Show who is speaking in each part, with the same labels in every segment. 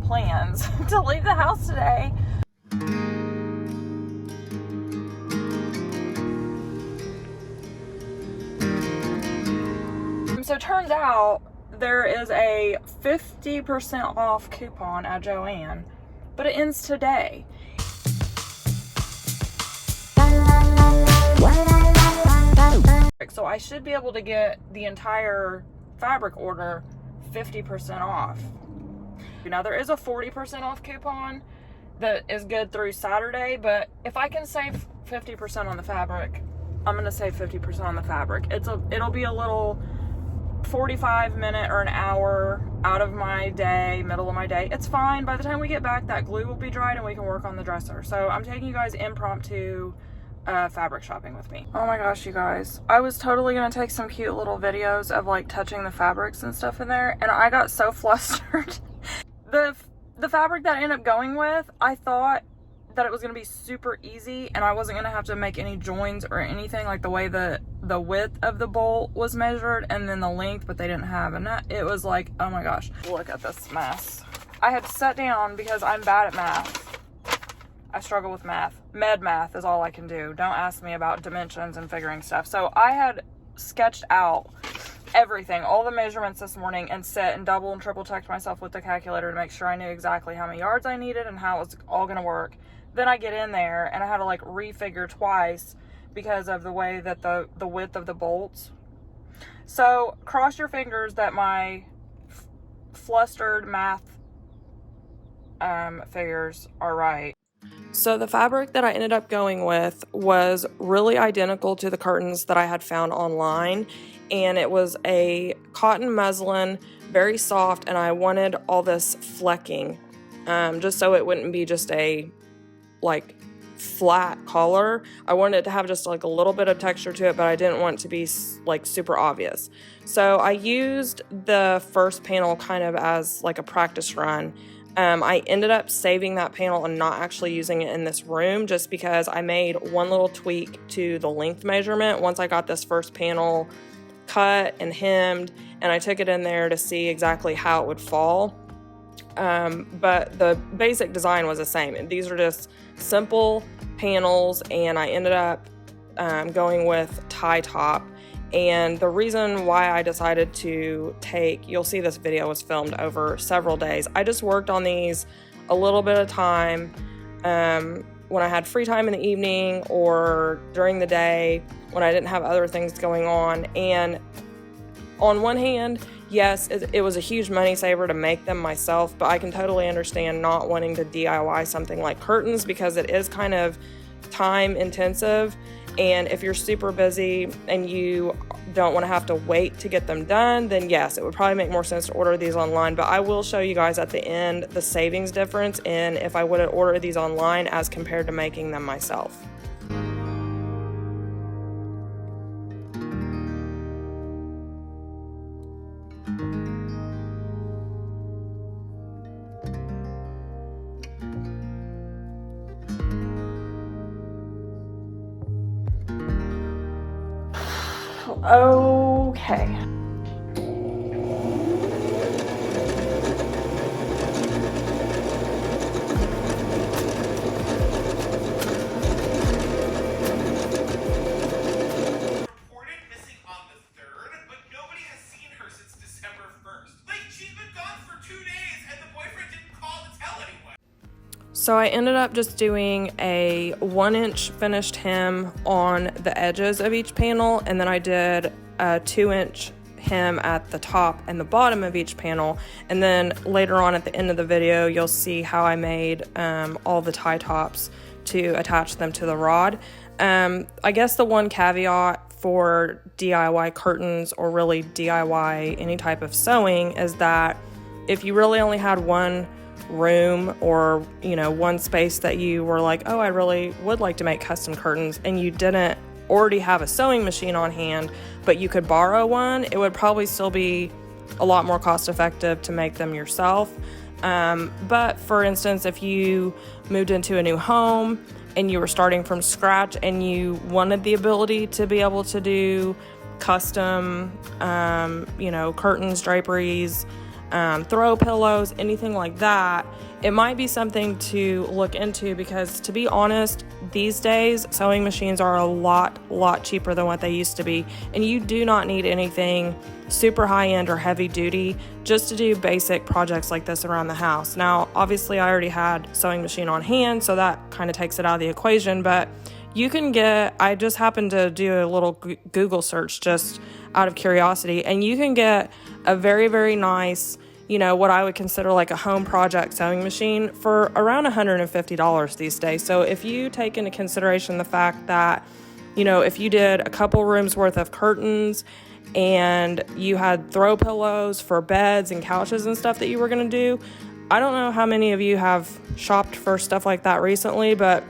Speaker 1: plans to leave the house today. So it turns out there is a 50% off coupon at Joann, but it ends today. So I should be able to get the entire fabric order 50% off. Now there is a 40% off coupon that is good through Saturday, but if I can save 50% on the fabric, I'm gonna save 50% on the fabric. It'll be a little 45-minute or an hour out of my day, middle of my day. It's fine. By the time we get back, that glue will be dried and we can work on the dresser. So I'm taking you guys impromptu fabric shopping with me. Oh my gosh, you guys. I was totally gonna take some cute little videos of like touching the fabrics and stuff in there, and I got so flustered. The fabric that I ended up going with, I thought that it was gonna be super easy and I wasn't gonna have to make any joins or anything, like the way the width of the bolt was measured and then the length, but they didn't have, and it was like, oh my gosh, look at this mess. I had to sit down because I'm bad at math. I struggle with math. Med math is all I can do. Don't ask me about dimensions and figuring stuff. So I had sketched out everything, all the measurements this morning, and set and double and triple checked myself with the calculator to make sure I knew exactly how many yards I needed and how it was all gonna work. Then I get in there and I had to like refigure twice because of the way that the width of the bolts. So cross your fingers that my flustered math figures are right. So the fabric that I ended up going with was really identical to the curtains that I had found online, and it was a cotton muslin, very soft, and I wanted all this flecking, just so it wouldn't be just a like flat collar. I wanted it to have just like a little bit of texture to it, but I didn't want it to be like super obvious. So I used the first panel kind of as like a practice run. I ended up saving that panel and not actually using it in this room just because I made one little tweak to the length measurement once I got this first panel cut and hemmed, and I took it in there to see exactly how it would fall. But the basic design was the same. And these are just simple panels, and I ended up going with tie top. And the reason why I decided to you'll see this video was filmed over several days. I just worked on these a little bit of time when I had free time in the evening or during the day when I didn't have other things going on. And on one hand, yes, it was a huge money saver to make them myself, but I can totally understand not wanting to DIY something like curtains because it is kind of time intensive. And if you're super busy and you don't want to have to wait to get them done, then yes, it would probably make more sense to order these online. But I will show you guys at the end the savings difference in if I would have ordered these online as compared to making them myself. Okay. So I ended up just doing a 1-inch finished hem on the edges of each panel, and then I did a 2-inch hem at the top and the bottom of each panel. And then later on at the end of the video, you'll see how I made all the tie tops to attach them to the rod. I guess the one caveat for DIY curtains, or really DIY any type of sewing, is that if you really only had one room or one space that you were like, oh, I really would like to make custom curtains, and you didn't already have a sewing machine on hand but you could borrow one, it would probably still be a lot more cost effective to make them yourself. But for instance, if you moved into a new home and you were starting from scratch and you wanted the ability to be able to do custom curtains, draperies, throw pillows, anything like that, it might be something to look into, because to be honest, these days sewing machines are a lot cheaper than what they used to be, and you do not need anything super high-end or heavy-duty just to do basic projects like this around the house. Now, obviously, I already had sewing machine on hand, so that kind of takes it out of the equation, but you can get, I just happened to do a little Google search just out of curiosity, and you can get a very nice, what I would consider like a home project sewing machine for around $150 these days. So if you take into consideration the fact that, if you did a couple rooms worth of curtains and you had throw pillows for beds and couches and stuff that you were going to do, I don't know how many of you have shopped for stuff like that recently, but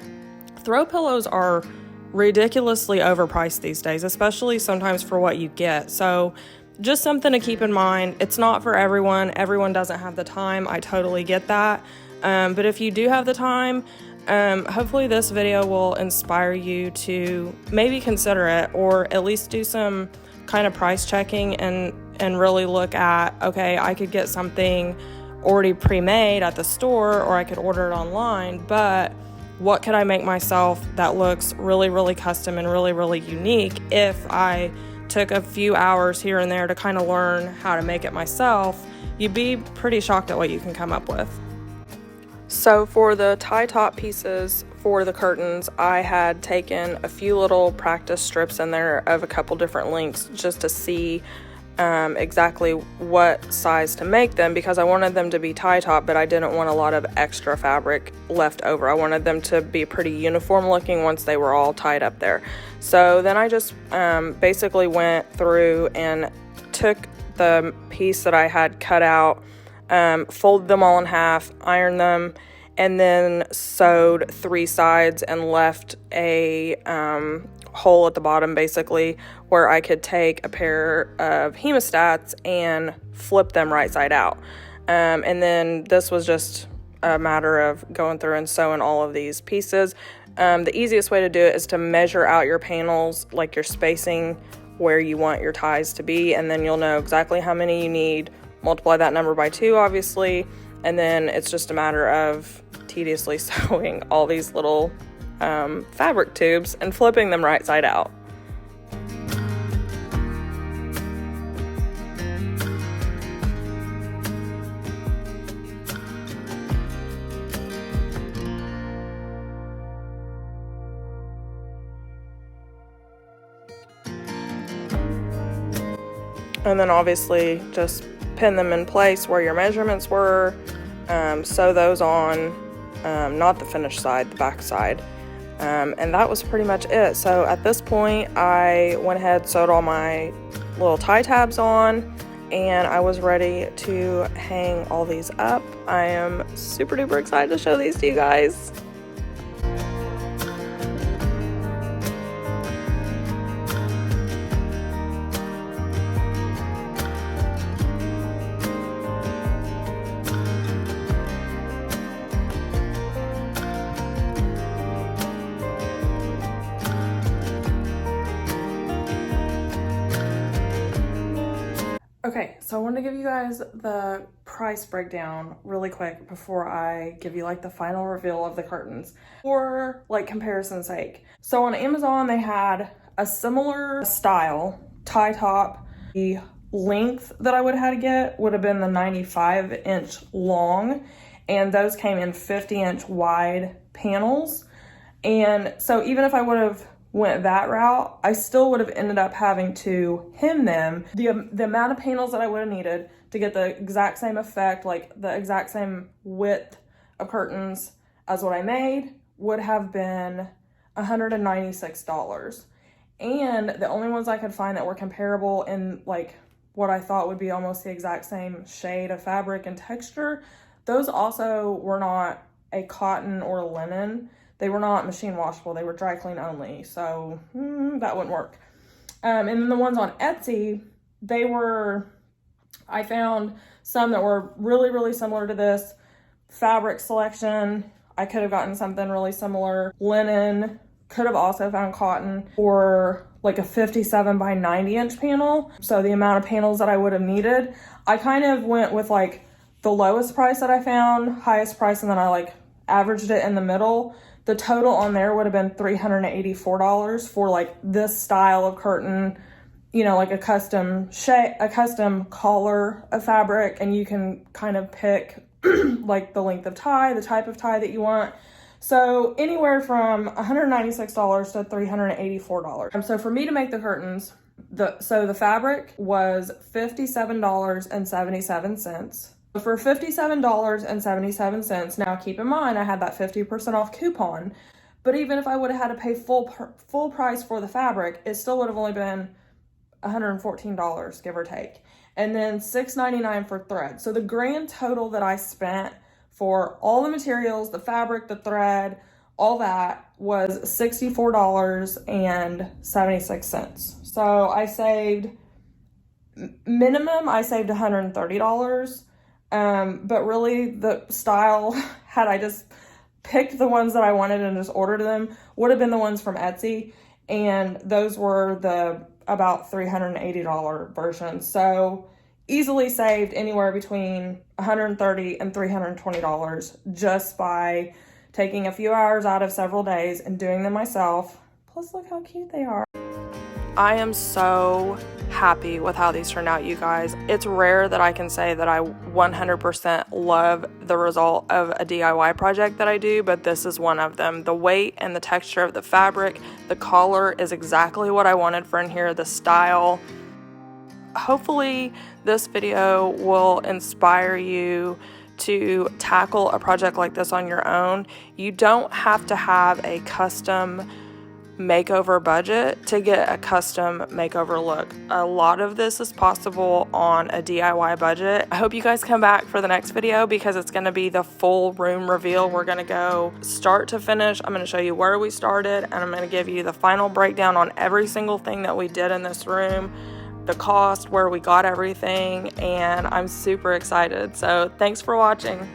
Speaker 1: throw pillows are ridiculously overpriced these days, especially sometimes for what you get. So just something to keep in mind. It's not for everyone. Everyone doesn't have the time. I totally get that. But if you do have the time, hopefully this video will inspire you to maybe consider it, or at least do some kind of price checking and really look at, okay, I could get something already pre-made at the store, or I could order it online, but what could I make myself that looks really custom and really unique if I took a few hours here and there to kind of learn how to make it myself? You'd be pretty shocked at what you can come up with. So for the tie top pieces for the curtains, I had taken a few little practice strips in there of a couple different lengths just to see exactly what size to make them, because I wanted them to be tie top, but I didn't want a lot of extra fabric left over. I wanted them to be pretty uniform looking once they were all tied up there. So then I just basically went through and took the piece that I had cut out, folded them all in half, ironed them, and then sewed 3 sides and left a hole at the bottom basically where I could take a pair of hemostats and flip them right side out. And then this was just a matter of going through and sewing all of these pieces. The easiest way to do it is to measure out your panels, like your spacing where you want your ties to be, and then you'll know exactly how many you need. Multiply that number by 2, obviously, and then it's just a matter of tediously sewing all these little fabric tubes and flipping them right side out. And then obviously just pin them in place where your measurements were, sew those on, not the finished side, the back side. And that was pretty much it. So at this point, I went ahead, sewed all my little tie tabs on, and I was ready to hang all these up. I am super duper excited to show these to you guys. Okay, so I want to give you guys the price breakdown really quick before I give you like the final reveal of the curtains for like comparison's sake. So on Amazon, they had a similar style tie top. The length that I would have had to get would have been the 95-inch long, and those came in 50-inch wide panels. And so even if I would have went that route, I still would have ended up having to hem them. The amount of panels that I would have needed to get the exact same effect, like the exact same width of curtains as what I made, would have been $196. And the only ones I could find that were comparable in like what I thought would be almost the exact same shade of fabric and texture, those also were not a cotton or linen. They were not machine washable. They were dry clean only. So that wouldn't work. And then the ones on Etsy, I found some that were really similar to this. Fabric selection, I could have gotten something really similar. Linen, could have also found cotton for like a 57 by 90 inch panel. So the amount of panels that I would have needed, I kind of went with like the lowest price that I found, highest price, and then I like averaged it in the middle. The total on there would have been $384 for like this style of curtain, you know, like a custom collar of fabric, and you can kind of pick like the length of tie, the type of tie that you want. So anywhere from $196 to $384. So for me to make the curtains, the fabric was $57.77. For $57.77, now keep in mind I had that 50% off coupon, but even if I would have had to pay full price for the fabric, it still would have only been $114, give or take, and then $6.99 for thread. So the grand total that I spent for all the materials, the fabric, the thread, all that was $64.76. So I saved, minimum, I saved $130. But really the style, had I just picked the ones that I wanted and just ordered them, would have been the ones from Etsy. And those were the about $380 versions. So easily saved anywhere between $130 and $320 just by taking a few hours out of several days and doing them myself. Plus, look how cute they are. I am so happy with how these turned out, you guys. It's rare that I can say that I 100% love the result of a DIY project that I do, but this is one of them. The weight and the texture of the fabric, the collar is exactly what I wanted for in here, the style. Hopefully this video will inspire you to tackle a project like this on your own. You don't have to have a custom makeover budget to get a custom makeover look. A lot of this is possible on a DIY budget. I hope you guys come back for the next video because it's going to be the full room reveal. We're going to go start to finish. I'm going to show you where we started, and I'm going to give you the final breakdown on every single thing that we did in this room, the cost, where we got everything, and I'm super excited. So thanks for watching.